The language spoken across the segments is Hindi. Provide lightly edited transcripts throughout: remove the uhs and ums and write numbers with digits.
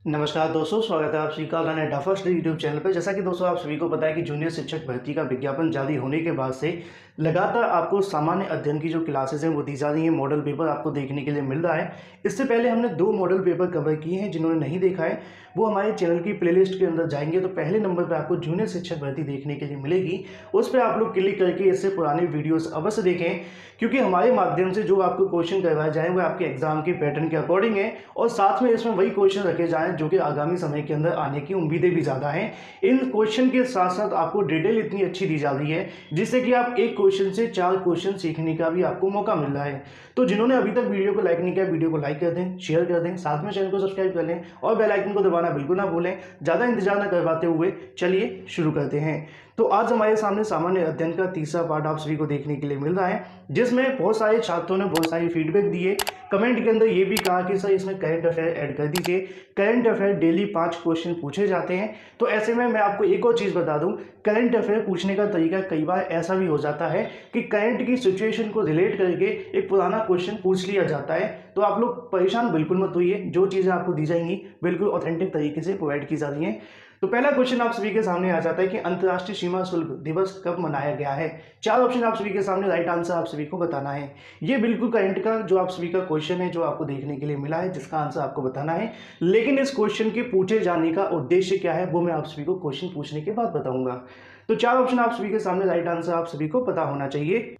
नमस्कार दोस्तों, स्वागत है आप सभी का अनडा फर्स्ट यूट्यूब चैनल पर। जैसा कि दोस्तों आप सभी को पता है कि जूनियर शिक्षक भर्ती का विज्ञापन जारी होने के बाद से लगातार आपको सामान्य अध्ययन की जो क्लासेस हैं वो दी जा रही हैं। मॉडल पेपर आपको देखने के लिए मिल रहा है। इससे पहले हमने 2 मॉडल पेपर कवर किए हैं। जिन्होंने नहीं देखा है वो हमारे चैनल की प्लेलिस्ट के अंदर जाएंगे तो पहले नंबर पर आपको जूनियर शिक्षक भर्ती देखने के लिए मिलेगी। उस पर आप लोग क्लिक करके इससे पुराने वीडियोस अवश्य देखें, क्योंकि हमारे माध्यम से जो आपको क्वेश्चन करवाए जाएँ वो आपके एग्जाम के पैटर्न के अकॉर्डिंग है और साथ में इसमें वही क्वेश्चन रखे जाएँ जो कि आगामी समय के अंदर आने की उम्मीदें भी ज़्यादा हैं। इन क्वेश्चन के साथ साथ आपको डिटेल इतनी अच्छी दी जा रही है जिससे कि आप एक क्वेश्चन से 4 क्वेश्चन सीखने का भी आपको मौका मिल रहा है। तो जिन्होंने अभी तक वीडियो को लाइक नहीं किया, वीडियो को लाइक कर दें, शेयर कर दें, साथ में चैनल को सब्सक्राइब कर लें और बेल आइकन को दबाना बिल्कुल ना भूलें। ज़्यादा इंतजार न करवाते हुए चलिए शुरू करते हैं। तो आज हमारे सामने सामान्य अध्ययन का तीसरा पार्ट आप सभी को देखने के लिए मिल रहा है, जिसमें बहुत सारे छात्रों ने बहुत सारी फीडबैक दिए। कमेंट के अंदर ये भी कहा कि सर इसमें करंट अफेयर ऐड कर दीजिए। करंट अफेयर डेली 5 क्वेश्चन पूछे जाते हैं। तो ऐसे में मैं आपको एक और चीज़ बता दूं, करंट अफेयर पूछने का तरीका कई बार ऐसा भी हो जाता है कि करंट की सिचुएशन को रिलेट करके एक पुराना क्वेश्चन पूछ लिया जाता है। तो आप लोग परेशान बिल्कुल मत होइए, जो चीज़ें आपको दी जाएंगी बिल्कुल ऑथेंटिक तरीके से प्रोवाइड की जा रही हैं। तो पहला क्वेश्चन आप सभी के सामने आ जाता है कि अंतर्राष्ट्रीय सीमा शुल्क दिवस कब मनाया गया है। 4 ऑप्शन आप सभी के सामने, राइट आंसर आप सभी को बताना है। ये बिल्कुल करंट का जो आप सभी का क्वेश्चन है जो आपको देखने के लिए मिला है, जिसका आंसर आपको बताना है। लेकिन इस क्वेश्चन के पूछे जाने का उद्देश्य क्या है वो मैं आप सभी को क्वेश्चन पूछने के बाद बताऊंगा। तो 4 ऑप्शन आप सभी के सामने, राइट आंसर आप सभी को पता होना चाहिए।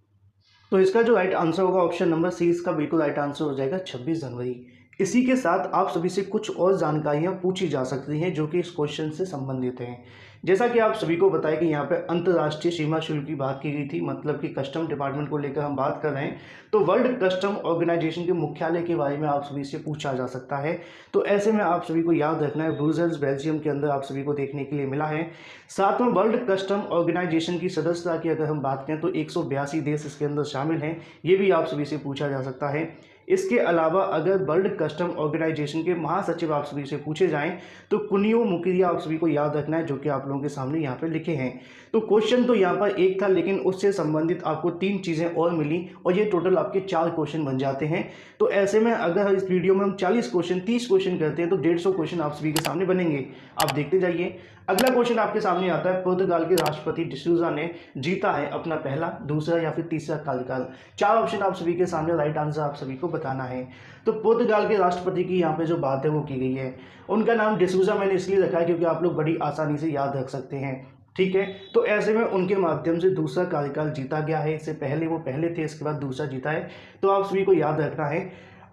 तो इसका जो राइट आंसर होगा ऑप्शन नंबर सी, इसका बिल्कुल राइट आंसर हो जाएगा 26 जनवरी। इसी के साथ आप सभी से कुछ और जानकारियां पूछी जा सकती हैं जो कि इस क्वेश्चन से संबंधित हैं। जैसा कि आप सभी को बताया कि यहाँ पे अंतर्राष्ट्रीय सीमा शुल्क की बात की गई थी, मतलब कि कस्टम डिपार्टमेंट को लेकर हम बात कर रहे हैं। तो वर्ल्ड कस्टम ऑर्गेनाइजेशन के मुख्यालय के बारे में आप सभी से पूछा जा सकता है। तो ऐसे में आप सभी को याद रखना है, ब्रुसेल्स बेल्जियम के अंदर आप सभी को देखने के लिए मिला है। साथ में वर्ल्ड कस्टम ऑर्गेनाइजेशन की सदस्यता की अगर हम बात करें तो 182 देश इसके अंदर शामिल हैं। ये भी आप सभी से पूछा जा सकता है। इसके अलावा अगर वर्ल्ड कस्टम ऑर्गेनाइजेशन के महासचिव आप सभी से पूछे जाएं तो कुनियो मुकिया आप सभी को याद रखना है, जो कि आप लोगों के सामने यहाँ पर लिखे हैं। तो क्वेश्चन तो यहाँ पर एक था, लेकिन उससे संबंधित आपको 3 चीज़ें और मिली और ये टोटल आपके 4 क्वेश्चन बन जाते हैं। तो ऐसे में अगर इस वीडियो में हम 40 क्वेश्चन 30 क्वेश्चन करते हैं तो 150 क्वेश्चन आप सभी के सामने बनेंगे। आप देखते जाइए। अगला क्वेश्चन आपके सामने आता है, पुर्तगाल के राष्ट्रपति डिसूजा ने जीता है अपना पहला, दूसरा या फिर तीसरा कार्यकाल। 4 ऑप्शन आप सभी के सामने, राइट आंसर आप सभी को बताना है। तो पुर्तगाल के राष्ट्रपति की यहाँ पे जो बात है वो की गई है। उनका नाम डिसूजा मैंने इसलिए रखा है क्योंकि आप लोग बड़ी आसानी से याद रख सकते हैं। ठीक है, तो ऐसे में उनके माध्यम से दूसरा कार्यकाल जीता गया है। इससे पहले वो पहले थे, इसके बाद दूसरा जीता है। तो आप सभी को याद रखना है।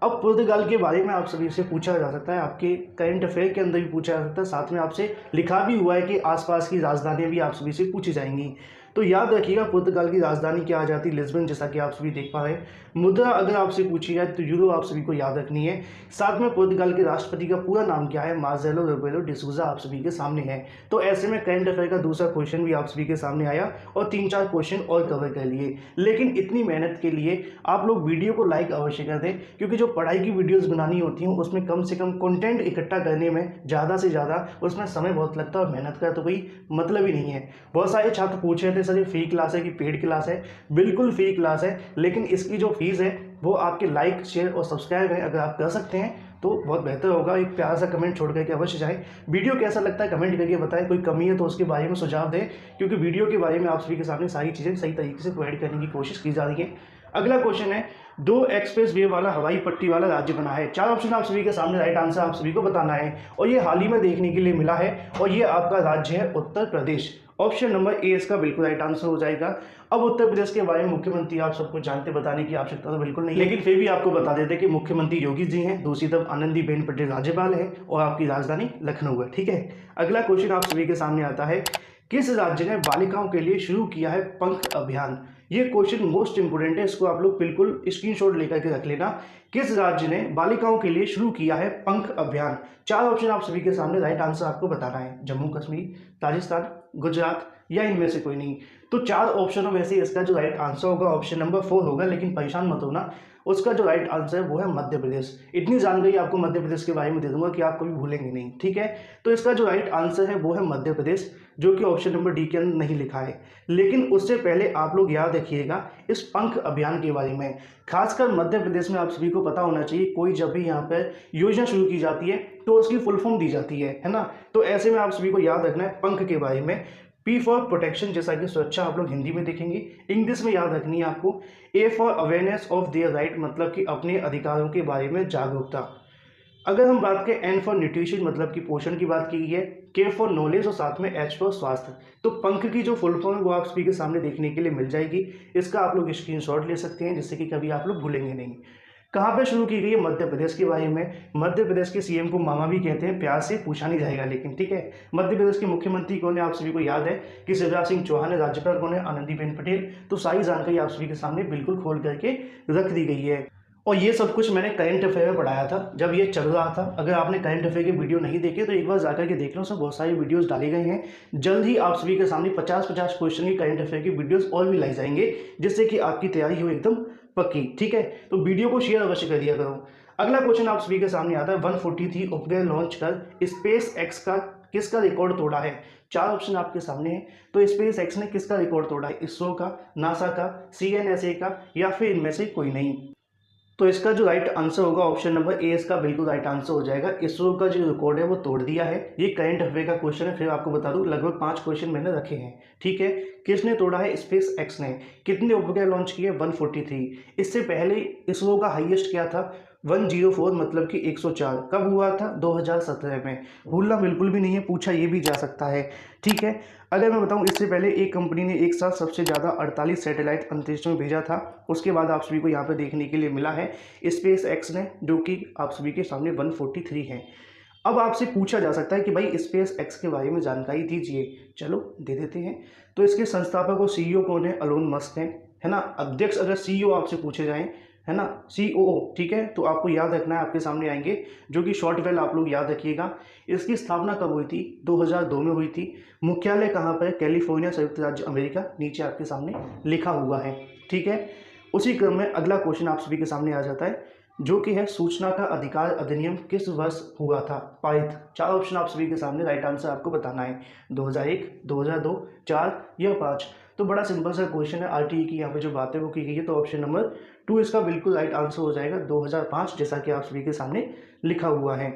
अब पुर्तगाल के बारे में आप सभी से पूछा जा सकता है, आपके करंट अफेयर के अंदर भी पूछा जा सकता है। साथ में आपसे लिखा भी हुआ है कि आसपास की राजधानियां भी आप सभी से पूछी जाएंगी। तो याद रखिएगा, पुर्तगाल की राजधानी क्या आ जाती है, लिस्बन, जैसा कि आप सभी देख पा रहे हैं। मुद्रा अगर आपसे पूछी जाए तो यूरो आप सभी को याद रखनी है। साथ में पुर्तगाल के राष्ट्रपति का पूरा नाम क्या है, मार्सेलो रेबेलो डिसूजा आप सभी के सामने है। तो ऐसे में करंट अफेयर का दूसरा क्वेश्चन भी आप सभी के सामने आया और 3-4 क्वेश्चन और कवर कर लिए। लेकिन इतनी मेहनत के लिए आप लोग वीडियो को लाइक अवश्य कर दें, क्योंकि जो पढ़ाई की वीडियोस बनानी होती हैं उसमें कम से कम कंटेंट इकट्ठा करने में ज़्यादा से ज़्यादा उसमें समय बहुत लगता है और मेहनत का तो कोई मतलब ही नहीं है। बहुत सारे छात्र पूछ रहे थे सर ये फ्री क्लास है कि पेड क्लास है। बिल्कुल फ्री क्लास है, लेकिन इसकी जो फीस है वो आपके लाइक शेयर और सब्सक्राइब है, अगर आप कर सकते हैं तो बहुत बेहतर होगा। एक प्यारा सा कमेंट छोड़ करके अवश्य जाएं। वीडियो कैसा लगता है कमेंट करके बताएं, कोई कमी है तो उसके बारे में सुझाव दें, क्योंकि वीडियो के बारे में आप सभी के सामने सारी चीज़ें सही तरीके से प्रोवाइड करने की कोशिश की जा रही है। अगला क्वेश्चन है, 2 एक्सप्रेस वे वाला हवाई पट्टी वाला राज्य बना है। 4 ऑप्शन आप सभी के सामने, राइट आंसर आप सभी को बताना है और ये हाल ही में देखने के लिए मिला है और ये आपका राज्य है Uttar Pradesh. Option number A इसका बिल्कुल राइट आंसर हो जाएगा। अब उत्तर प्रदेश के बारे में मुख्यमंत्री आप सबको जानते, बताने की आवश्यकता तो बिल्कुल नहीं, लेकिन फिर भी आपको बता देते कि मुख्यमंत्री योगी जी हैं, दूसरी तरफ आनंदीबेन पटेल राज्यपाल है और आपकी राजधानी लखनऊ है। ठीक है, अगला क्वेश्चन आप सभी के सामने आता है, किस राज्य ने बालिकाओं के लिए शुरू किया है पंख अभियान। ये क्वेश्चन मोस्ट इंपोर्टेंट है, इसको आप लोग बिल्कुल स्क्रीनशॉट लेकर के रख लेना। किस राज्य ने बालिकाओं के लिए शुरू किया है पंख अभियान। 4 ऑप्शन आप सभी के सामने, राइट आंसर आपको बताना है। जम्मू कश्मीर, राजस्थान, गुजरात, या इनमें से कोई नहीं। तो 4 ऑप्शनों में से इसका जो राइट आंसर होगा ऑप्शन नंबर 4 होगा। लेकिन परेशान मत होना, उसका जो राइट आंसर है वो है मध्य प्रदेश। इतनी जानकारी आपको मध्य प्रदेश के बारे में दे दूंगा कि आप कभी भूलेंगे नहीं, ठीक है। तो इसका जो राइट आंसर है वो है मध्य प्रदेश, जो कि ऑप्शन नंबर डी के अंदर नहीं लिखा है। लेकिन उससे पहले आप लोग याद रखिएगा इस पंख अभियान के बारे में। खासकर मध्य प्रदेश में आप सभी को पता होना चाहिए, कोई जब भी यहाँ पर योजना शुरू की जाती है तो उसकी फुल फॉर्म दी जाती है ना। तो ऐसे में आप सभी को याद रखना है पंख के बारे में। P फॉर प्रोटेक्शन, जैसा कि सुरक्षा आप लोग हिंदी में देखेंगे। इंग्लिश में याद रखनी है आपको। A for awareness of their right, मतलब कि अपने अधिकारों के बारे में जागरूकता। अगर हम बात करें N फॉर न्यूट्रिशन, मतलब कि पोषण की बात की गई है। K फॉर नॉलेज और साथ में H फॉर स्वास्थ्य। तो पंख की जो फुल फॉर्म है वो आप सभी के सामने देखने के लिए मिल जाएगी। इसका आप लोग स्क्रीनशॉट ले सकते हैं, जिससे कि कभी आप लोग भूलेंगे नहीं। कहाँ पे शुरू की गई है? मध्य प्रदेश के बारे में। मध्य प्रदेश के सीएम को मामा भी कहते हैं, प्यार से पूछा नहीं जाएगा लेकिन, ठीक है। मध्य प्रदेश के मुख्यमंत्री कौन है? आप सभी को याद है कि शिवराज सिंह चौहान है। राज्यपाल कौन है? आनंदीबेन पटेल। तो सारी जानकारी आप सभी के सामने बिल्कुल खोल करके रख दी गई है। और ये सब कुछ मैंने करंट अफेयर में पढ़ाया था जब ये चल रहा था। अगर आपने करंट अफेयर के वीडियो नहीं देखे तो एक बार जाकर के देख लो, सब बहुत सारी वीडियोस डाले गए हैं। जल्द ही आप सभी के सामने 50-50 क्वेश्चन की करंट अफेयर की वीडियोस और भी लाई जाएंगे, जिससे कि आपकी तैयारी हो एकदम पक्की, ठीक है। तो वीडियो को शेयर अवश्य कर दिया करो। अगला क्वेश्चन आप सभी के सामने आता है, 143 उपग्रह लॉन्च कर स्पेस एक्स का किसका रिकॉर्ड तोड़ा है? 4 ऑप्शन आपके सामने हैं। तो स्पेस एक्स ने किसका रिकॉर्ड तोड़ा है? इसरो का, नासा का, CNSA का, या फिर इनमें से कोई नहीं। तो इसका जो राइट आंसर होगा ऑप्शन नंबर ए, इसका बिल्कुल राइट आंसर हो जाएगा। इसरो का जो रिकॉर्ड है वो तोड़ दिया है। ये करंट अफेयर का क्वेश्चन है, फिर आपको बता दूं लगभग 5 क्वेश्चन मैंने रखे हैं, ठीक है। किसने तोड़ा है? स्पेस एक्स ने। कितने उपग्रह लॉन्च किए? 143। इससे पहले इसरो का हाईएस्ट क्या था? 104, मतलब कि 104। कब हुआ था? 2017 में। भूलना बिल्कुल भी नहीं है, पूछा ये भी जा सकता है, ठीक है। अगर मैं बताऊं, इससे पहले एक कंपनी ने एक साथ सबसे ज़्यादा 48 सैटेलाइट अंतरिक्ष में भेजा था। उसके बाद आप सभी को यहाँ पे देखने के लिए मिला है स्पेस एक्स ने, जो कि आप सभी के सामने 143 है। अब आपसे पूछा जा सकता है कि भाई स्पेस एक्स के बारे में जानकारी दीजिए। चलो दे देते हैं। तो इसके संस्थापक और CEO कौन है? एलोन मस्क है ना। अध्यक्ष अगर CEO आपसे पूछे जाएं, है ना, COO, ठीक है। तो आपको याद रखना है, आपके सामने आएंगे, जो कि शॉर्ट वेल आप लोग याद रखिएगा। इसकी स्थापना कब हुई थी? 2002 में हुई थी। मुख्यालय कहाँ पर है? कैलिफोर्निया, संयुक्त राज्य अमेरिका। नीचे आपके सामने लिखा हुआ है, ठीक है। उसी क्रम में अगला क्वेश्चन आप सभी के सामने आ जाता है, जो कि है सूचना का अधिकार अधिनियम किस वर्ष हुआ था पारित? 4 ऑप्शन आप सभी के सामने, राइट आंसर आपको बताना है। 2001, 2002, 4 या 5। तो बड़ा सिंपल सा क्वेश्चन है। RTE की यहाँ पे जो बातें वो की गई है, तो ऑप्शन नंबर 2 इसका बिल्कुल राइट आंसर हो जाएगा, 2005, जैसा कि आप सभी के सामने लिखा हुआ है।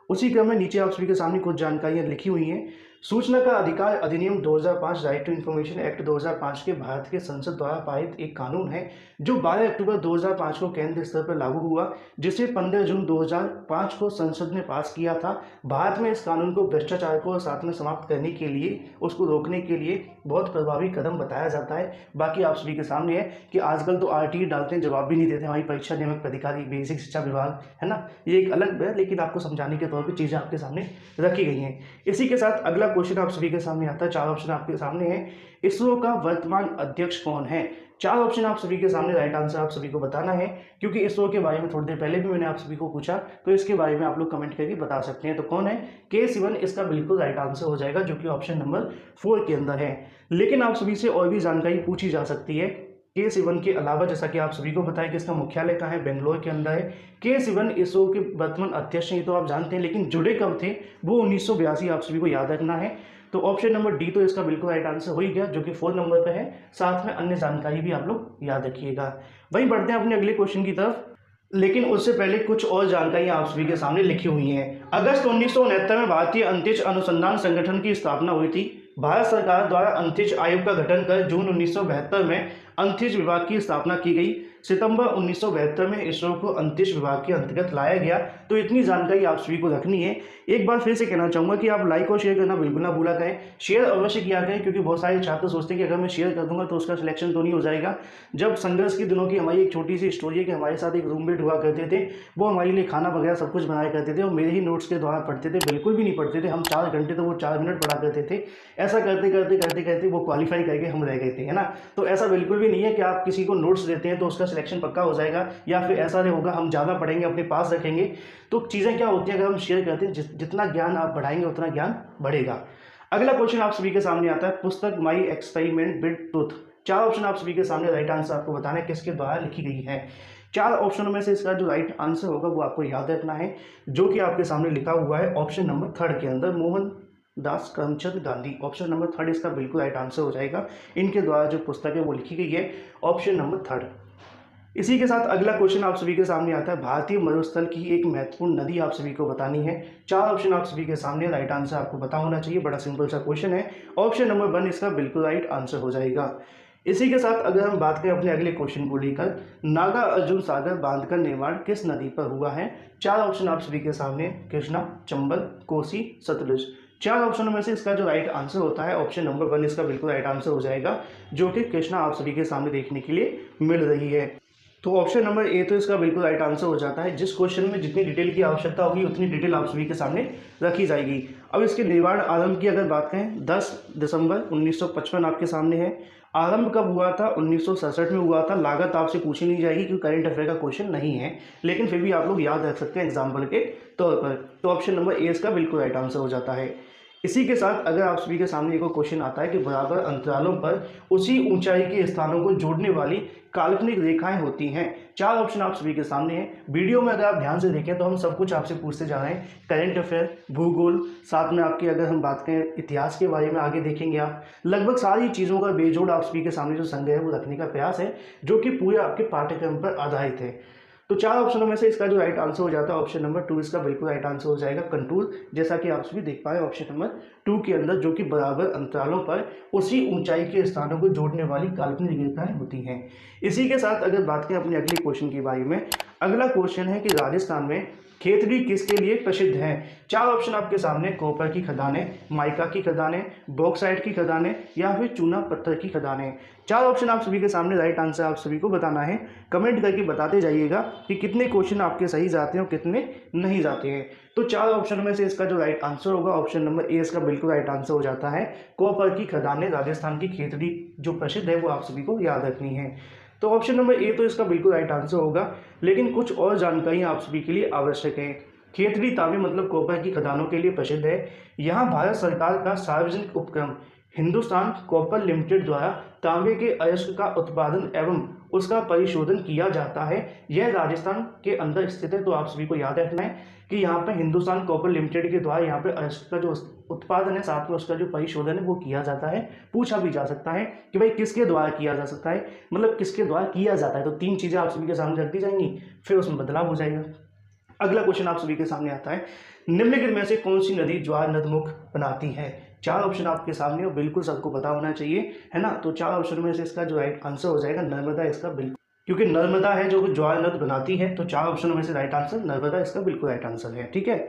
उसी क्रम में नीचे आप सभी के सामने कुछ जानकारियां लिखी हुई हैं। सूचना का अधिकार अधिनियम 2005, राइट टू इन्फॉर्मेशन एक्ट 2005 के भारत के संसद द्वारा पारित एक कानून है, जो 12 अक्टूबर 2005 को केंद्र स्तर पर लागू हुआ, जिसे 15 जून 2005 को संसद ने पास किया था। भारत में इस कानून को भ्रष्टाचार को साथ में समाप्त करने के लिए, उसको रोकने के लिए बहुत प्रभावी कदम बताया जाता है। बाकी आप सभी के सामने है कि आजकल तो RTE डालते हैं, जवाब भी नहीं देते हमारी परीक्षा नियामक प्राधिकारी, बेसिक शिक्षा विभाग, है ना। ये एक अलग है, लेकिन आपको समझाने के तौर पर चीज़ें आपके सामने रखी गई हैं। इसी के साथ अगला क्वेश्चन आप सभी के सामने आता है। 4 ऑप्शन आपके सामने है। इसरो का वर्तमान अध्यक्ष कौन है? 4 ऑप्शन आप सभी के सामने, राइट आंसर आप सभी को बताना है। क्योंकि इसरो के बारे में थोड़ी देर पहले भी मैंने आप सभी को पूछा, तो इसके बारे में आप लोग कमेंट करके बता सकते हैं। तो कौन है? K Sivan इसका बिल्कुल राइट आंसर हो जाएगा, जो कि ऑप्शन नंबर 4 के अंदर है। लेकिन आप सभी से और भी जानकारी पूछी जा सकती है। K Sivan के अलावा, जैसा कि आप सभी को बताया कि इसका मुख्यालय कहाँ है? बेंगलोर के अंदर है। K Sivan इसरो के वर्तमान अध्यक्ष हैं, तो आप जानते हैं, लेकिन जुड़े कब थे? वो 1982, आप सभी को याद रखना है। तो ऑप्शन नंबर डी तो इसका बिल्कुल राइट आंसर हो ही गया, जो कि 4 नंबर पे है। साथ में अन्य जानकारी भी आप लोग याद रखिएगा। वहीं बढ़ते हैं अपने अगले क्वेश्चन की तरफ, लेकिन उससे पहले कुछ और जानकारी आप सभी के सामने लिखी हुई हैं। अगस्त 1969 में भारतीय अंतरिक्ष अनुसंधान संगठन की स्थापना हुई थी। भारत सरकार द्वारा अंतरिक्ष आयोग का गठन कर जून 1972 में अंतरिक्ष विभाग की स्थापना की गई। सितंबर 1972 में इसरो को अंतरिक्ष विभाग के अंतर्गत लाया गया। तो इतनी जानकारी आप सभी को रखनी है। एक बार फिर से कहना चाहूँगा कि आप लाइक और शेयर करना बिल्कुल ना भूला करें। शेयर अवश्य किया करें, क्योंकि बहुत सारे छात्र सोचते हैं कि अगर मैं शेयर कर दूंगा तो उसका सिलेक्शन तो नहीं हो जाएगा। जब संघर्ष के दिनों की हमारी एक छोटी सी स्टोरी है कि हमारे साथ एक रूममेट हुआ करते थे, वो हमारे लिए खाना वगैरह सब कुछ बनाया करते थे और मेरे ही नोट्स के द्वारा पढ़ते थे। बिल्कुल भी नहीं पढ़ते थे हम, 4 घंटे तो वो 4 मिनट पढ़ा करते थे। ऐसा करते करते करते करते वो क्वालिफाई करके हम रह गए थे, है ना। तो ऐसा बिल्कुल भी नहीं है कि आप किसी को नोट्स देते हैं तो उसका सिलेक्शन पक्का हो जाएगा, या फिर ऐसा नहीं होगा हम ज़्यादा पढ़ेंगे अपने पास रखेंगे। तो चीज़ें क्या होती हैं, अगर हम शेयर करते हैं, जितना ज्ञान आप बढ़ाएंगे उतना ज्ञान बढ़ेगा। अगला क्वेश्चन आप सभी के सामने आता है, पुस्तक माई एक्सपेरिमेंट विद ट्रुथ। चार ऑप्शन आप सभी के सामने, राइट आंसर आपको बताना है किसके द्वारा लिखी गई है। चार ऑप्शनों में से इसका जो राइट आंसर होगा वो आपको याद रखना है, जो कि आपके सामने लिखा हुआ है ऑप्शन नंबर थर्ड के अंदर, Mohan Das Karamchand Gandhi. Option number third इसका बिल्कुल राइट आंसर हो जाएगा। इनके द्वारा जो पुस्तक है वो लिखी गई है, ऑप्शन नंबर थर्ड। इसी के साथ अगला क्वेश्चन आप सभी के सामने आता है, भारतीय मरुस्थल की एक महत्वपूर्ण नदी आप सभी को बतानी है। चार ऑप्शन आप सभी के सामने, राइट आंसर आपको पता होना चाहिए, बड़ा सिंपल सा क्वेश्चन है। ऑप्शन नंबर वन इसका बिल्कुल राइट आंसर हो जाएगा। इसी के साथ अगर हम बात करें अपने अगले क्वेश्चन को लेकर, नागा अर्जुन सागर बांध का निर्माण किस नदी पर हुआ है। चार ऑप्शन आप सभी के सामने, कृष्णा, चंबल, कोसी, सतलुज। चार ऑप्शनों में से इसका जो राइट आंसर होता है, ऑप्शन नंबर वन इसका बिल्कुल राइट आंसर हो जाएगा, जो कि कृष्णा आप सभी के सामने देखने के लिए मिल रही है। तो ऑप्शन नंबर ए तो इसका बिल्कुल राइट आंसर हो जाता है। जिस क्वेश्चन में जितनी डिटेल की आवश्यकता होगी उतनी डिटेल आप सभी के सामने रखी जाएगी। अब इसके निर्माण आरंभ की अगर बात करें, 10 दिसंबर 1955 आपके सामने है। आरंभ कब हुआ था, 1967 में हुआ था। लागत आपसे पूछी नहीं जाएगी क्योंकि करंट अफेयर का क्वेश्चन नहीं है, लेकिन फिर भी आप लोग याद रख सकते हैं एग्जाम्पल के तौर पर। तो ऑप्शन नंबर ए इसका बिल्कुल राइट आंसर हो जाता है। इसी के साथ अगर आप सभी के सामने एक और क्वेश्चन आता है कि बराबर अंतरालों पर उसी ऊंचाई के स्थानों को जोड़ने वाली काल्पनिक रेखाएं होती हैं। चार ऑप्शन आप सभी के सामने हैं। वीडियो में अगर आप ध्यान से देखें तो हम सब कुछ आपसे पूछते जा रहे हैं, करंट अफेयर, भूगोल, साथ में आपकी अगर हम बात करें इतिहास के बारे में आगे देखेंगे आप। लगभग सारी चीज़ों का बेजोड़ आप सभी के सामने जो संग्रह है वो रखने का प्रयास है, जो कि पूरे आपके पाठ्यक्रम पर आधारित है। तो चार ऑप्शनों में से इसका जो राइट आंसर हो जाता है, ऑप्शन नंबर टू इसका बिल्कुल राइट आंसर हो जाएगा, कंटूर। जैसा कि आप सभी देख पाए ऑप्शन नंबर टू के अंदर, जो कि बराबर अंतरालों पर उसी ऊंचाई के स्थानों को जोड़ने वाली काल्पनिक रेखाएं होती हैं। इसी के साथ अगर बात करें अपने अगले क्वेश्चन के बारे में, अगला क्वेश्चन है कि राजस्थान में खेतड़ी किसके लिए प्रसिद्ध है। चार ऑप्शन आपके सामने, कॉपर की खदानें, माइका की खदानें, बॉक्साइट की खदानें या फिर चूना पत्थर की खदानें। चार ऑप्शन आप सभी के सामने, राइट आंसर आप सभी को बताना है। कमेंट करके बताते जाइएगा कि कितने क्वेश्चन आपके सही जाते हैं और कितने नहीं जाते हैं। तो चार ऑप्शन में से इसका जो राइट आंसर होगा, ऑप्शन नंबर ए इसका बिल्कुल राइट आंसर हो जाता है। कॉपर की खदानें राजस्थान की खेतड़ी जो प्रसिद्ध है वो आप सभी को याद रखनी है। तो ऑप्शन नंबर ए तो इसका बिल्कुल राइट आंसर होगा, लेकिन कुछ और जानकारी आप सभी के लिए आवश्यक है। खेतड़ी तांबे मतलब कॉपर की खदानों के लिए प्रसिद्ध है। यहाँ भारत सरकार का सार्वजनिक उपक्रम हिंदुस्तान कॉपर लिमिटेड द्वारा तांबे के अयस्क का उत्पादन एवं उसका परिशोधन किया जाता है। यह राजस्थान के अंदर स्थित है। तो आप सभी को याद रखना है कि यहाँ पे हिंदुस्तान कॉपर लिमिटेड के द्वारा यहाँ पे अयस्क का जो उत्पादन है, साथ में उसका जो परिशोधन है वो किया जाता है। पूछा भी जा सकता है कि भाई किसके द्वारा किया जा सकता है, मतलब किसके द्वारा किया जाता है। तो तीन चीज़ें आप सभी के सामने रख दी जाएंगी, फिर उसमें बदलाव हो जाएगा। अगला क्वेश्चन आप सभी के सामने आता है, निम्नलिखित में से कौन सी नदी ज्वार नदमुख बनाती है। चार ऑप्शन आपके सामने और बिल्कुल सबको पता होना चाहिए, है ना। तो चार ऑप्शन में से इसका जो राइट आंसर हो जाएगा नर्मदा, इसका बिल्कुल, क्योंकि नर्मदा है जो ज्वार नद बनाती है। तो चार ऑप्शनों में से राइट आंसर नर्मदा इसका बिल्कुल राइट आंसर है, ठीक है।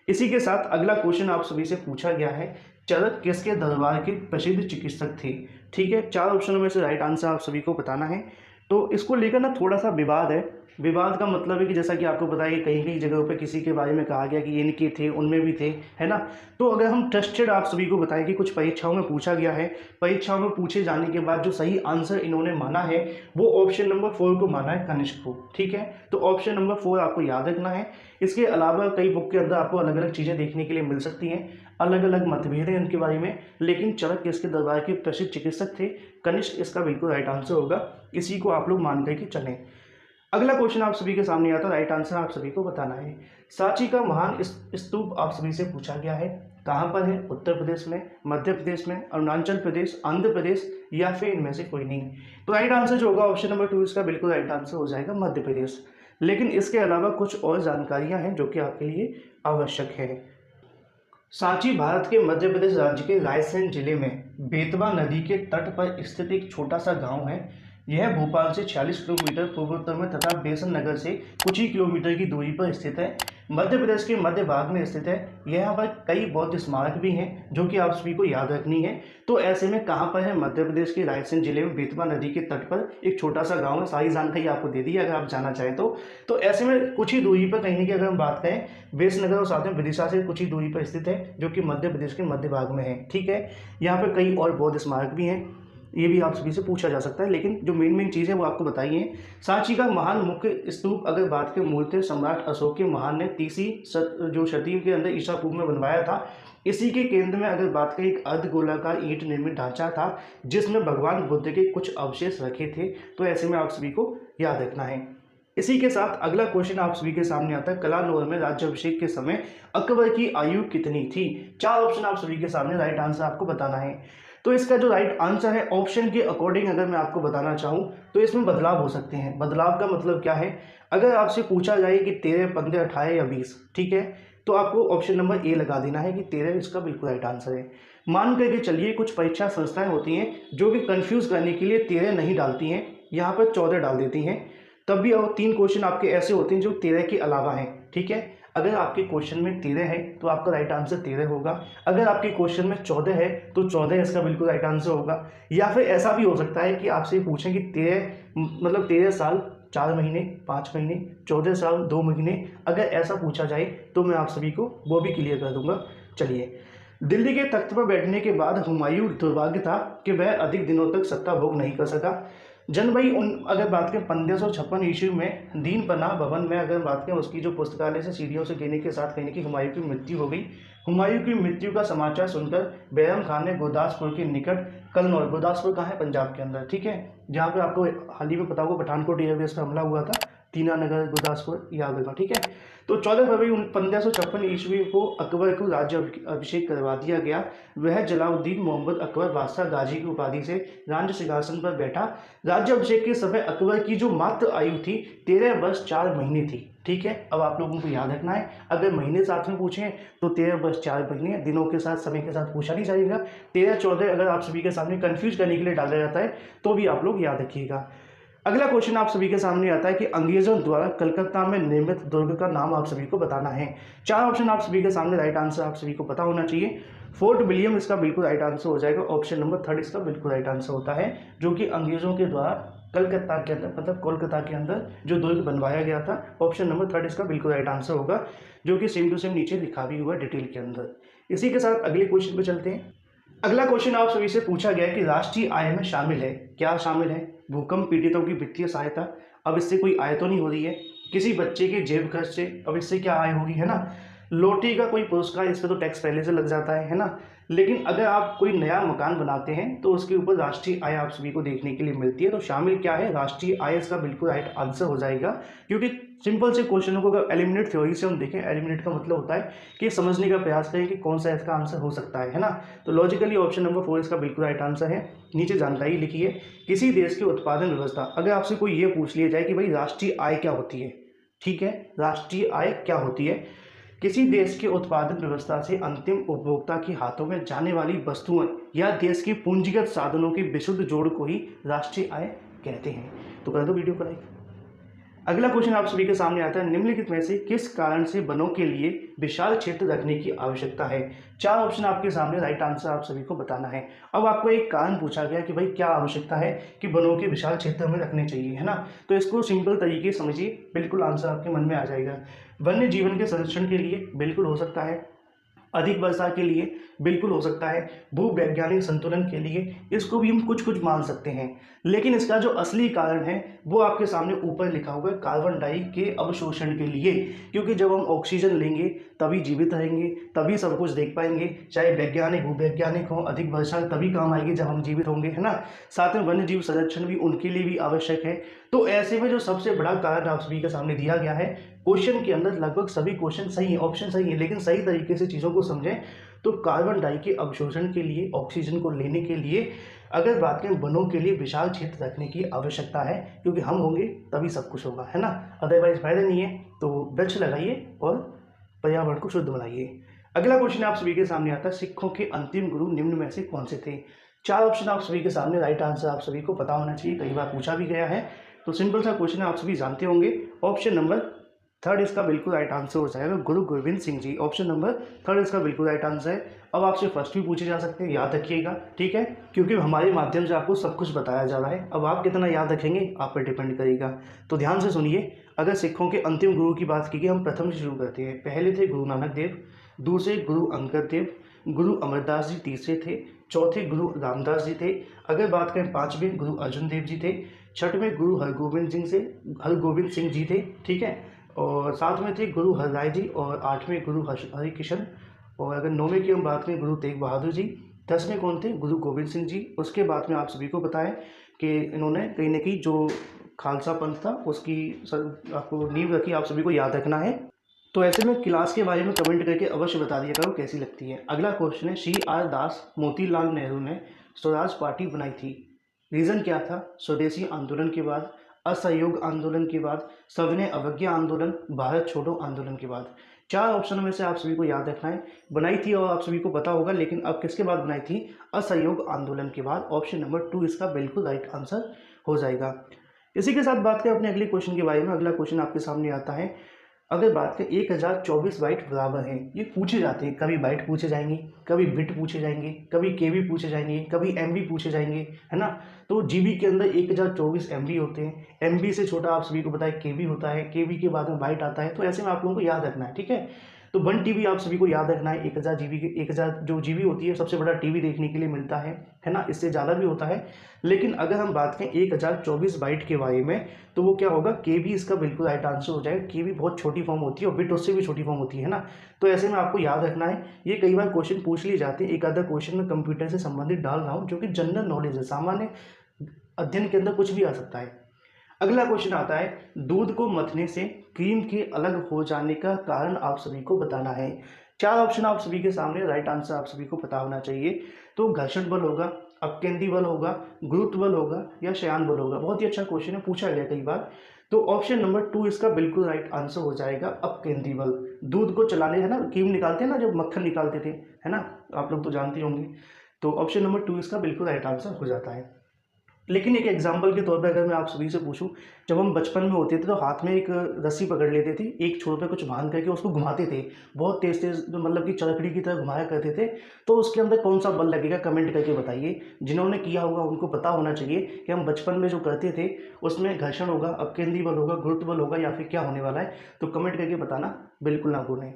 इसी के साथ अगला क्वेश्चन आप सभी से पूछा गया है, चरक किसके दरबार के प्रसिद्ध चिकित्सक थे। ठीक है, चार ऑप्शनों में से राइट आंसर आप सभी को बताना है। तो इसको लेकर ना थोड़ा सा विवाद है। विवाद का मतलब है कि जैसा कि आपको पता है कहीं कहीं जगहों पे किसी के बारे में कहा गया कि इनके थे, उनमें भी थे, है ना। तो अगर हम ट्रस्टेड आप सभी को बताएं कि कुछ परीक्षाओं में पूछा गया है, परीक्षाओं में पूछे जाने के बाद जो सही आंसर इन्होंने माना है वो ऑप्शन नंबर 4 को माना है, कनिष्क को। ठीक है, तो ऑप्शन नंबर 4 आपको याद रखना है। इसके अलावा कई बुक के अंदर आपको अलग अलग चीज़ें देखने के लिए मिल सकती हैं, अलग अलग मतभेद हैं इनके बारे में, लेकिन चरक किसके दरबार के प्रसिद्ध चिकित्सक थे, कनिष्क इसका बिल्कुल राइट आंसर होगा। इसी को आप लोग मान करके चलें। अगला क्वेश्चन आप सभी के सामने आता है, राइट आंसर आप सभी को बताना है। सांची का महान स्तूप आप सभी से पूछा गया है, कहाँ पर है, उत्तर प्रदेश में, मध्य प्रदेश में, अरुणाचल प्रदेश, आंध्र प्रदेश या फिर इनमें से कोई नहीं। तो राइट आंसर जो होगा ऑप्शन नंबर 2 इसका बिल्कुल राइट आंसर हो जाएगा, मध्य प्रदेश। लेकिन इसके अलावा कुछ और जानकारियां हैं जो कि आपके लिए आवश्यक है। सांची भारत के मध्य प्रदेश राज्य के रायसेन जिले में बेतवा नदी के तट पर स्थित एक छोटा सा गांव है। यह भोपाल से 46 किलोमीटर पूर्वोत्तर में तथा बेसन नगर से कुछ ही किलोमीटर की दूरी पर स्थित है। मध्य प्रदेश के मध्य भाग में स्थित है। यहाँ पर कई बौद्ध स्मारक भी हैं जो कि आप सभी को याद रखनी है। तो ऐसे में कहाँ पर है, मध्य प्रदेश के रायसेन जिले में बेतवा नदी के तट पर एक छोटा सा गाँव है। सारी जानकारी आपको दे दी है अगर आप जाना चाहें तो ऐसे में कुछ ही दूरी पर कहीं की अगर हम बात करें, बेसनगर और साथ में विदिशा से कुछ ही दूरी पर स्थित है, जो कि मध्य प्रदेश के मध्य भाग में है। ठीक है, यहाँ पर कई और बौद्ध स्मारक भी हैं, ये भी आप सभी से पूछा जा सकता है, लेकिन जो मेन चीज़ है वो आपको बताइए। सांची का महान मुख्य स्तूप अगर बात के मूलतः सम्राट अशोक के महान ने 30वीं जो शताब्दी के अंदर ईसा पूर्व में बनवाया था। इसी के केंद्र में अगर बात करें, एक अर्धगोलाकार ईंट निर्मित ढांचा था जिसमें भगवान बुद्ध के कुछ अवशेष रखे थे। तो ऐसे में आप सभी को याद रखना है। इसी के साथ अगला क्वेश्चन आप सभी के सामने आता है, कलानौर में राज्याभिषेक के समय अकबर की आयु कितनी थी। 4 ऑप्शन आप सभी के सामने, राइट आंसर आपको बताना है। तो इसका जो राइट आंसर है, ऑप्शन के अकॉर्डिंग अगर मैं आपको बताना चाहूँ तो इसमें बदलाव हो सकते हैं। बदलाव का मतलब क्या है, अगर आपसे पूछा जाए कि 13, 15, 18 या 20, ठीक है, तो आपको ऑप्शन नंबर ए लगा देना है कि 13 इसका बिल्कुल राइट आंसर है। मान करके चलिए कुछ परीक्षा संस्थाएं होती हैं जो कि कंफ्यूज करने के लिए 13 नहीं डालती हैं, यहाँ पर 14 डाल देती हैं। तब भी और 3 क्वेश्चन आपके ऐसे होते हैं जो 13 के अलावा हैं, ठीक है। अगर आपके क्वेश्चन में 13 है तो आपका राइट आंसर 13 होगा। अगर आपके क्वेश्चन में 14 है तो 14 इसका बिल्कुल राइट आंसर होगा। या फिर ऐसा भी हो सकता है कि आपसे पूछें कि 13 मतलब 13 साल 4 महीने 5 महीने, 14 साल 2 महीने, अगर ऐसा पूछा जाए तो मैं आप सभी को वो भी क्लियर कर दूंगा। चलिए, दिल्ली के तख्त पर बैठने के बाद हुमायूं दुर्भाग्य था कि वह अधिक दिनों तक सत्ता भोग नहीं कर सका। जनवरी अगर बात करें 1556 ईस्वी में दीन पनाह भवन में अगर बात करें, उसकी जो पुस्तकालय से सीढ़ियों से गिरने के साथ कहने की हुमायूं की मृत्यु हो गई। हुमायूं की मृत्यु का समाचार सुनकर बैरम खान ने गुरदासपुर के निकट कलनौर, गुरदासपुर कहाँ है, पंजाब के अंदर, ठीक है, जहाँ पे आपको हाल ही में पता होगा पठानकोट एयरबेस पर हमला हुआ था, दीनानगर गुरदासपुर, याद रखना, ठीक है। तो 14 फरवरी 1556 ईस्वी को अकबर को राज्य अभिषेक करवा दिया गया। वह जलाउद्दीन मोहम्मद अकबर बादशाह गाजी की उपाधि से राज्य सिंहासन पर बैठा। राज्य अभिषेक के समय अकबर की जो मात्र आयु थी 13 वर्ष 4 महीने थी, ठीक है। अब आप लोगों को याद रखना है, अगर महीने साथ में पूछें तो 13 वर्ष 4 महीने, दिनों के साथ समय के साथ पूछा नहीं जाएगा। 13, 14 अगर आप सभी के सामने कंफ्यूज करने के लिए डाला जाता है तो भी आप लोग याद रखिएगा। अगला क्वेश्चन आप सभी के सामने आता है कि अंग्रेजों द्वारा कलकत्ता में निर्मित दुर्ग का नाम आप सभी को बताना है। 4 ऑप्शन आप सभी के सामने, राइट आंसर आप सभी को पता होना चाहिए। फोर्ट विलियम इसका बिल्कुल राइट आंसर हो जाएगा। ऑप्शन नंबर 3 इसका बिल्कुल राइट आंसर होता है, जो कि अंग्रेजों के द्वारा कलकत्ता के अंदर, मतलब कोलकाता के अंदर जो दुर्ग बनवाया गया था। ऑप्शन नंबर 3 इसका बिल्कुल राइट आंसर होगा, जो कि सेम टू सेम नीचे लिखा भी हुआ डिटेल के अंदर। इसी के साथ अगले क्वेश्चन पे चलते हैं। अगला क्वेश्चन आप सभी से पूछा गया कि राष्ट्रीय आय में शामिल है, क्या शामिल है, भूकंप पीड़ितों की वित्तीय सहायता, अब इससे कोई आय तो नहीं हो रही है। किसी बच्चे के जेब खर्च से, अब इससे क्या आय होगी, है ना। लोटी का कोई पुरस्कार, इस पर तो टैक्स पहले से लग जाता है ना। लेकिन अगर आप कोई नया मकान बनाते हैं तो उसके ऊपर राष्ट्रीय आय आप सभी को देखने के लिए मिलती है। तो शामिल क्या है, राष्ट्रीय आय इसका बिल्कुल राइट आंसर हो जाएगा। क्योंकि सिंपल से क्वेश्चनों को अगर एलिमिनेट थ्योरी से हम देखें, एलिमिनेट का मतलब होता है कि समझने का प्रयास करें कि कौन सा इसका आंसर हो सकता है ना। तो लॉजिकली ऑप्शन नंबर 4 इसका बिल्कुल राइट आंसर है। नीचे जानकारी लिखिए, किसी देश की उत्पादन व्यवस्था, अगर आपसे कोई ये पूछ लिया जाए कि भाई राष्ट्रीय आय क्या होती है, ठीक है, राष्ट्रीय आय क्या होती है, किसी देश की उत्पादन व्यवस्था से अंतिम उपभोक्ता के हाथों में जाने वाली वस्तुओं या देश के पूंजीगत साधनों के विशुद्ध जोड़ को ही राष्ट्रीय आय कहते हैं। तो कर दो वीडियो को लाइक। अगला क्वेश्चन आप सभी के सामने आता है, निम्नलिखित में से किस कारण से वनों के लिए विशाल क्षेत्र रखने की आवश्यकता है। 4 ऑप्शन आपके सामने, राइट आंसर आप सभी को बताना है। अब आपको एक कारण पूछा गया कि भाई क्या आवश्यकता है कि वनों के विशाल क्षेत्र में रखने चाहिए, है ना। तो इसको सिंपल तरीके से समझिए, बिल्कुल आंसर आपके मन में आ जाएगा। वन्य जीवन के संरक्षण के लिए बिल्कुल हो सकता है, अधिक वर्षा के लिए बिल्कुल हो सकता है, भूवैज्ञानिक संतुलन के लिए, इसको भी हम कुछ कुछ मान सकते हैं। लेकिन इसका जो असली कारण है वो आपके सामने ऊपर लिखा हुआ है, कार्बन डाई के अवशोषण के लिए। क्योंकि जब हम ऑक्सीजन लेंगे तभी जीवित रहेंगे, तभी सब कुछ देख पाएंगे, चाहे वैज्ञानिक भूवैज्ञानिक हो। अधिक वर्षा तभी काम आएगी जब हम जीवित होंगे, है ना। साथ में वन्य जीव संरक्षण भी उनके लिए भी आवश्यक है। तो ऐसे में जो सबसे बड़ा कारण आप सभी के सामने दिया गया है, क्वेश्चन के अंदर लगभग सभी क्वेश्चन सही है, ऑप्शन सही है, लेकिन सही तरीके से चीज़ों को समझें तो कार्बन डाई के अवशोषण के लिए, ऑक्सीजन को लेने के लिए, अगर बात करें वनों के लिए विशाल क्षेत्र रखने की आवश्यकता है। क्योंकि हम होंगे तभी सब कुछ होगा, है ना, अदरवाइज फायदा नहीं है। तो वृक्ष लगाइए और पर्यावरण को शुद्ध बनाइए। अगला क्वेश्चन आप सभी के सामने आता है, सिखों के अंतिम गुरु निम्न में से कौन से थे। 4 ऑप्शन आप सभी के सामने, राइट आंसर आप सभी को पता होना चाहिए, कई बार पूछा भी गया है। तो सिंपल सा क्वेश्चन आप सभी जानते होंगे। ऑप्शन नंबर 3 इसका बिल्कुल राइट आंसर हो जाएगा, गुरु गोविंद सिंह जी। ऑप्शन नंबर 3 इसका बिल्कुल राइट आंसर है। अब आपसे फर्स्ट भी पूछे जा सकते हैं, याद रखिएगा, ठीक है, क्योंकि हमारे माध्यम से आपको सब कुछ बताया जा रहा है। अब आप कितना याद रखेंगे आप पर डिपेंड करेगा। तो ध्यान से सुनिए, अगर सिखों के अंतिम गुरु की बात की, हम प्रथम से शुरू करते हैं। पहले थे गुरु नानक देव, दूसरे गुरु अंगद देव, गुरु अमरदास जी तीसरे थे, चौथे गुरु रामदास जी थे। अगर बात करें 5वें गुरु अर्जुन देव जी थे, 6वें गुरु हरगोविंद सिंह जी थे, ठीक है, और 7वें थे गुरु हरराय जी, और 8वें गुरु हरिकिशन, और अगर 9वें की हम बात करें गुरु तेग बहादुर जी। 10वें कौन थे? गुरु गोबिंद सिंह जी। उसके बाद में आप सभी को पता है कि इन्होंने कहीं ना कहीं जो खालसा पंथ था उसकी आपको नींव रखी, आप सभी को याद रखना है। तो ऐसे में क्लास के बारे में कमेंट करके अवश्य बता दिया करो कैसी लगती है। अगला क्वेश्चन है, CR दास मोतीलाल नेहरू ने स्वराज पार्टी बनाई थी। रीज़न क्या था? स्वदेशी आंदोलन के बाद, असहयोग आंदोलन के बाद, सविनय अवज्ञा आंदोलन, भारत छोड़ो आंदोलन के बाद। 4 ऑप्शनों में से आप सभी को याद रखना है। बनाई थी और आप सभी को पता होगा, लेकिन अब किसके बाद बनाई थी? असहयोग आंदोलन के बाद। ऑप्शन नंबर 2 इसका बिल्कुल राइट आंसर हो जाएगा। इसी के साथ बात करें अपने अगले क्वेश्चन के बारे में। अगला क्वेश्चन आपके सामने आता है, अगर बात करें 1024 बाइट बराबर है, ये पूछे जाते हैं। कभी बाइट पूछे जाएंगे, कभी बिट पूछे जाएंगे, कभी केबी पूछे जाएंगे, कभी एमबी पूछे जाएंगे, है ना। तो जीबी के अंदर 1024 एमबी होते हैं। एमबी से छोटा आप सभी को पता है केबी होता है, केबी के बाद में बाइट आता है। तो ऐसे में आप लोगों को याद रखना है, ठीक है। तो 1 टीबी आप सभी को याद रखना है। 1000 जीबी के 1000 जो जीबी होती है सबसे बड़ा टीवी देखने के लिए मिलता है ना। इससे ज़्यादा भी होता है, लेकिन अगर हम बात करें 1024 बाइट के बारे में तो वो क्या होगा? केबी इसका बिल्कुल राइट आंसर हो जाएगा। केबी बहुत छोटी फॉर्म होती है और बिट उससे भी छोटी फॉर्म होती है ना। तो ऐसे में आपको याद रखना है। ये कई बार क्वेश्चन पूछ लिए जाते हैं। एक आधा क्वेश्चन में कंप्यूटर से संबंधित डाल रहा हूँ, जो कि जनरल नॉलेज है, सामान्य अध्ययन के अंदर कुछ भी आ सकता है। अगला क्वेश्चन आता है, दूध को मथने से क्रीम के अलग हो जाने का कारण आप सभी को बताना है। 4 ऑप्शन आप सभी के सामने, राइट आंसर आप सभी को पता होना चाहिए। तो घर्षण बल होगा, अपकेंद्री बल होगा, गुरुत्व बल होगा या श्यान बल होगा। बहुत ही अच्छा क्वेश्चन है, पूछा गया कई बार। तो ऑप्शन नंबर 2 इसका बिल्कुल राइट आंसर हो जाएगा, अपकेंद्री बल। दूध को चलाने, है ना, क्रीम निकालते हैं ना, जब मक्खन निकालते थे, है ना, आप लोग तो जानते होंगे। तो ऑप्शन नंबर 2 इसका बिल्कुल राइट आंसर हो जाता है। लेकिन एक एग्जाम्पल के तौर पे अगर मैं आप सभी से पूछूं, जब हम बचपन में होते थे तो हाथ में एक रस्सी पकड़ लेते थे, एक छोर पे कुछ बांध करके उसको घुमाते थे, बहुत तेज तेज, मतलब कि चरखड़ी की तरह घुमाया करते थे। तो उसके अंदर कौन सा बल लगेगा? कमेंट करके बताइए। जिन्होंने किया होगा उनको पता होना चाहिए कि हम बचपन में जो करते थे उसमें घर्षण होगा, अपकेंद्री बल होगा, गुरुत्व बल होगा, या फिर क्या होने वाला है। तो कमेंट करके बताना बिल्कुल ना भूलें।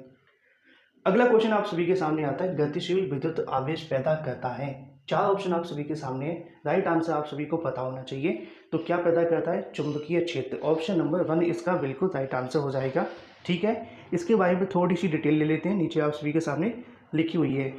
अगला क्वेश्चन आप सभी के सामने आता है, गतिशील विद्युत आवेश पैदा करता है। 4 ऑप्शन आप सभी के सामने है, राइट आंसर आप सभी को पता होना चाहिए। तो क्या पैदा करता है? चुंबकीय क्षेत्र। ऑप्शन नंबर 1 इसका बिल्कुल राइट आंसर हो जाएगा, ठीक है। इसके बारे में थोड़ी सी डिटेल ले लेते हैं। नीचे आप सभी के सामने लिखी हुई है,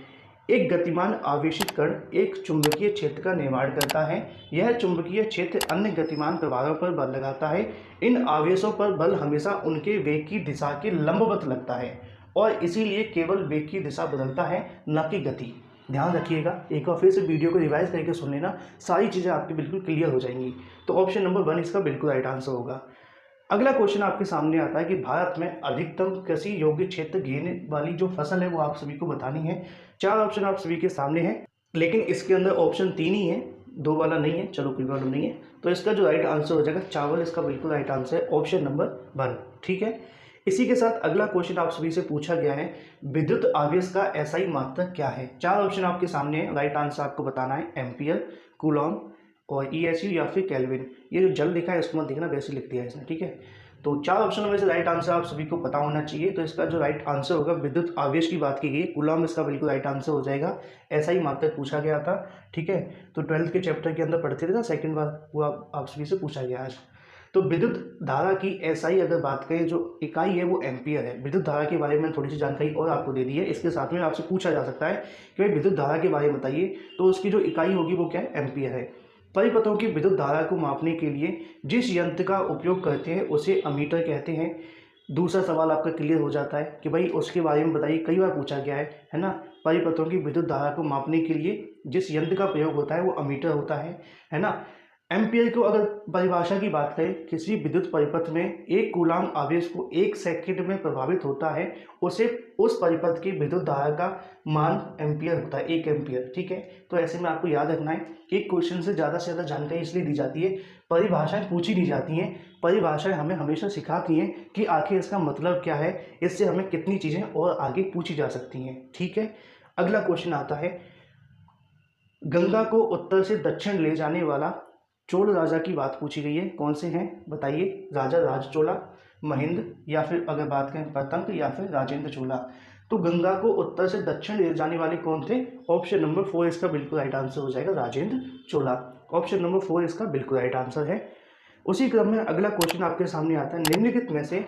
एक गतिमान आवेशित कण एक चुंबकीय क्षेत्र का निर्माण करता है। यह चुंबकीय क्षेत्र अन्य गतिमान प्रभारों पर बल लगाता है। इन आवेशों पर बल हमेशा उनके वेग की दिशा के लंबवत लगता है और इसीलिए केवल वेग की दिशा बदलता है, न कि गति। ध्यान रखिएगा, एक बार फिर से वीडियो को रिवाइज करके सुन लेना, सारी चीज़ें आपकी बिल्कुल क्लियर हो जाएंगी। तो ऑप्शन नंबर 1 इसका बिल्कुल राइट आंसर होगा। अगला क्वेश्चन आपके सामने आता है कि भारत में अधिकतम कृषि योग्य क्षेत्र घेरने वाली जो फसल है वो आप सभी को बतानी है। 4 ऑप्शन आप सभी के सामने है, लेकिन इसके अंदर ऑप्शन 3 ही है, 2 वाला नहीं है। चलो कोई प्रॉब्लम नहीं है। तो इसका जो राइट आंसर हो जाएगा चावल, इसका बिल्कुल राइट आंसर है, ऑप्शन नंबर 1, ठीक है। इसी के साथ अगला क्वेश्चन आप सभी से पूछा गया है, विद्युत आवेश का एसआई मात्रक क्या है। 4 ऑप्शन आपके सामने है, राइट आंसर आपको बताना है, एम्पियर, कूलॉम और ईएसयू या फिर केल्विन। ये जो जल लिखा है इसको मत देखना, वैसे लिख दिया है इसने, ठीक है। तो 4 ऑप्शनों में से राइट आंसर आप सभी को पता होना चाहिए। तो इसका जो राइट आंसर होगा, विद्युत आवेश की बात की गई, कूलॉम इसका बिल्कुल राइट आंसर हो जाएगा। एसआई मात्रक पूछा गया था, ठीक है। तो 12th के चैप्टर के अंदर पढ़ते थे ना, सेकंड बार, वो आप सभी से पूछा गया आज। तो विद्युत धारा की एसआई अगर बात करें, जो इकाई है वो एम्पियर है। विद्युत धारा के बारे में थोड़ी सी जानकारी और आपको दे दी है। इसके साथ में आपसे पूछा जा सकता है कि भाई विद्युत धारा के बारे में बताइए, तो उसकी जो इकाई होगी वो क्या है? एम्पियर है। परिपथों की विद्युत धारा को मापने के लिए जिस यंत्र का उपयोग करते हैं उसे अमीटर कहते हैं। दूसरा सवाल आपका क्लियर हो जाता है कि भाई उसके बारे में बताइए, कई बार पूछा गया है ना। परिपथों की विद्युत धारा को मापने के लिए जिस यंत्र का प्रयोग होता है वो अमीटर होता है ना। एम्पियर को अगर परिभाषा की बात करें, किसी विद्युत परिपथ में एक कूलाम आवेश को 1 सेकंड में प्रभावित होता है, उसे उस परिपथ की विद्युत धारा का मान एम्पियर होता है, 1 एम्पियर, ठीक है। तो ऐसे में आपको याद रखना है, एक क्वेश्चन से ज़्यादा जानकारी इसलिए दी जाती है, परिभाषाएं पूछी नहीं जाती हैं। परिभाषाएं हमें हमेशा सिखाती हैं कि आखिर इसका मतलब क्या है, इससे हमें कितनी चीज़ें और आगे पूछी जा सकती हैं, ठीक है। अगला क्वेश्चन आता है, गंगा को उत्तर से दक्षिण ले जाने वाला चोल राजा की बात पूछी गई है, कौन से हैं बताइए। राजा राजचोला, महिंद, या फिर अगर बात करें पतंग, या फिर राजेंद्र चोला। तो गंगा को उत्तर से दक्षिण ले जाने वाले कौन थे? ऑप्शन नंबर 4 इसका बिल्कुल राइट आंसर हो जाएगा, राजेंद्र चोला। ऑप्शन नंबर 4 इसका बिल्कुल राइट आंसर है। उसी क्रम में अगला क्वेश्चन आपके सामने आता है, निम्नलिखित में से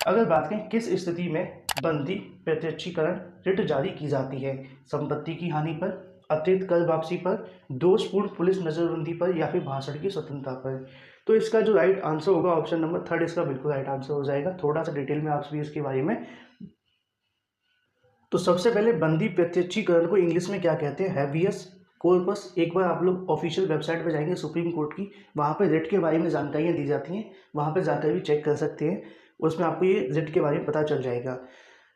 अगर बात करें किस स्थिति में बंदी प्रत्यक्षीकरण रिट जारी की जाती है? संपत्ति की हानि पर, अतिरिक्त कर वापसी पर, दोषपूर्ण पुलिस नजरबंदी पर या फिर भाषण की स्वतंत्रता पर? तो इसका जो राइट आंसर होगा ऑप्शन नंबर थर्ड इसका बिल्कुल राइट आंसर हो जाएगा। थोड़ा सा डिटेल में आपसे भी इसके बारे में। तो सबसे पहले बंदी प्रत्यक्षीकरण को इंग्लिश में क्या कहते हैं? Habeas corpus. एक बार आप लोग ऑफिशियल वेबसाइट पर जाएंगे सुप्रीम कोर्ट की, वहाँ पे रिट के बारे में जानकारियाँ दी जाती हैं, वहाँ पे जाकर भी चेक कर सकते हैं, उसमें आपको ये रिट के बारे में पता चल जाएगा।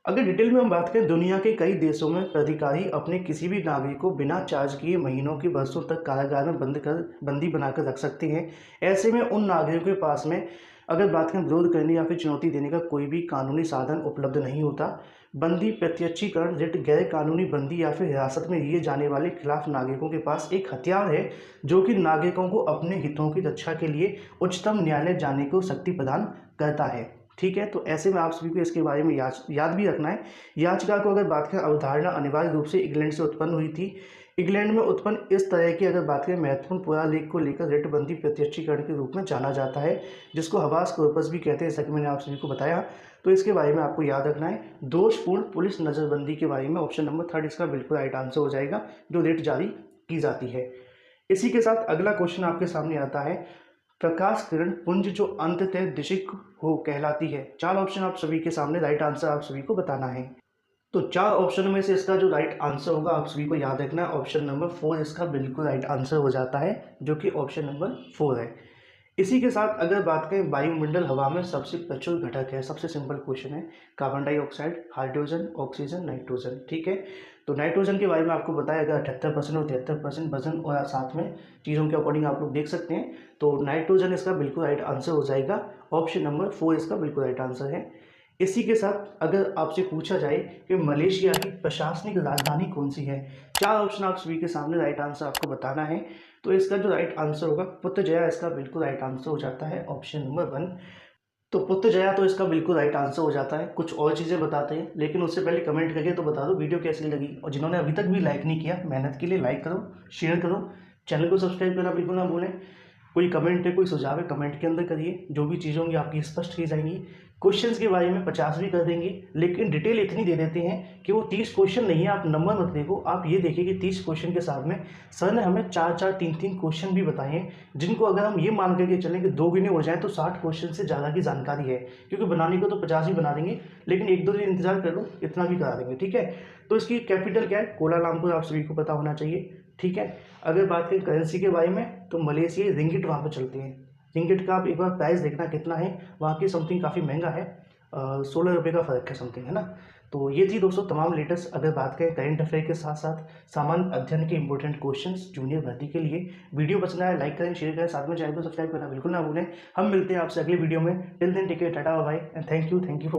अगर डिटेल में हम बात करें, दुनिया के कई देशों में प्राधिकारी अपने किसी भी नागरिक को बिना चार्ज किए महीनों की वर्षों तक कारागार में बंदी बनाकर रख सकते हैं। ऐसे में उन नागरिकों के पास में अगर बात करें विरोध करने या फिर चुनौती देने का कोई भी कानूनी साधन उपलब्ध नहीं होता। बंदी प्रत्यक्षीकरण रिट गैर कानूनी बंदी या फिर हिरासत में लिए जाने वाले खिलाफ नागरिकों के पास एक हथियार है जो कि नागरिकों को अपने हितों की रक्षा के लिए उच्चतम न्यायालय जाने को शक्ति प्रदान करता है। ठीक है, तो ऐसे में आप सभी को इसके बारे में याद भी रखना है। याचिका को अगर बात करें, अवधारणा अनिवार्य रूप से इंग्लैंड से उत्पन्न हुई थी। इंग्लैंड में उत्पन्न इस तरह की अगर बात करें महत्वपूर्ण पुरालेख को लेकर रिट बंदी प्रत्यक्षीकरण के रूप में जाना जाता है, जिसको हवास कॉर्पस भी कहते हैं, जैसा कि मैंने आप सभी को बताया। तो इसके बारे में आपको याद रखना है, दोषपूर्ण पुलिस नजरबंदी के बारे में ऑप्शन नंबर थर्ड इसका बिल्कुल राइट आंसर हो जाएगा, जो रिट जारी की जाती है। इसी के साथ अगला क्वेश्चन आपके सामने आता है, प्रकाश किरण पुंज जो अंततः दिशिक हो कहलाती है? चार ऑप्शन आप सभी के सामने, राइट आंसर आप सभी को बताना है। तो चार ऑप्शन में से इसका जो राइट आंसर होगा आप सभी को याद रखना है, ऑप्शन नंबर फोर इसका बिल्कुल राइट आंसर हो जाता है, जो कि ऑप्शन नंबर फोर है। इसी के साथ अगर बात करें, वायुमंडल हवा में सबसे प्रचुर घटक है, सबसे सिंपल क्वेश्चन है, carbon dioxide, hydrogen, oxygen, nitrogen. ठीक है, तो नाइट्रोजन के बारे में आपको बताया गया 78% और 73% वजन और साथ में चीज़ों के अकॉर्डिंग आप लोग देख सकते हैं। तो नाइट्रोजन इसका बिल्कुल राइट आंसर हो जाएगा, ऑप्शन नंबर फोर इसका बिल्कुल राइट आंसर है। इसी के साथ अगर आपसे पूछा जाए कि मलेशिया की प्रशासनिक राजधानी कौन सी है, चार ऑप्शन आप सभी के सामने, राइट आंसर आपको बताना है। तो इसका जो राइट आंसर होगा पुत्रजया, इसका बिल्कुल राइट आंसर हो जाता है, ऑप्शन नंबर वन। तो पुत्रजया तो इसका बिल्कुल राइट आंसर हो जाता है। कुछ और चीज़ें बताते हैं, लेकिन उससे पहले कमेंट करके तो बता दो वीडियो कैसी लगी, और जिन्होंने अभी तक भी लाइक नहीं किया, मेहनत के लिए लाइक करो, शेयर करो, चैनल को सब्सक्राइब करना बिल्कुल ना भूलें। कोई कमेंट है, कोई सुझाव है, कमेंट के अंदर करिए, जो भी चीज़ें होंगी आपकी स्पष्ट की जाएंगी। क्वेश्चंस के बारे में 50 भी कर देंगे, लेकिन डिटेल इतनी दे देते हैं कि वो 30 क्वेश्चन नहीं है, आप नंबर मत देखो, आप ये देखिए कि 30 क्वेश्चन के साथ में सर ने हमें 4-4, 3-3 क्वेश्चन भी बताए हैं, जिनको अगर हम ये मान करके चलें कि 2 गिने हो जाए तो 60 क्वेश्चन से ज़्यादा की जानकारी है। क्योंकि बनाने को तो 50 ही बना देंगे, लेकिन 1-2 दिन इंतजार कर लो, इतना भी करा देंगे। ठीक है, तो इसकी कैपिटल क्या है? कोलालमपुर, आप सभी को पता होना चाहिए। ठीक है, अगर बात करें करेंसी के बारे में, तो मलेशिया रिंगिट वहाँ पर चलती है। रिंगिट का आप एक बार प्राइस देखना कितना है, वहाँ की समथिंग काफ़ी महंगा है, 16 रुपये का फ़र्क है समथिंग, है ना। तो ये थी दोस्तों तमाम लेटेस्ट, अगर बात करें करंट अफेयर के साथ साथ सामान्य अध्ययन के इंपॉर्टेंट क्वेश्चंस जूनियर भर्ती के लिए। वीडियो पसंद आया लाइक करें, शेयर करें, साथ में चैनल को सब्सक्राइब करना बिल्कुल ना भूलें। हम मिलते हैं आपसे अगले वीडियो में। Till then take care, tata bye bye and thank you for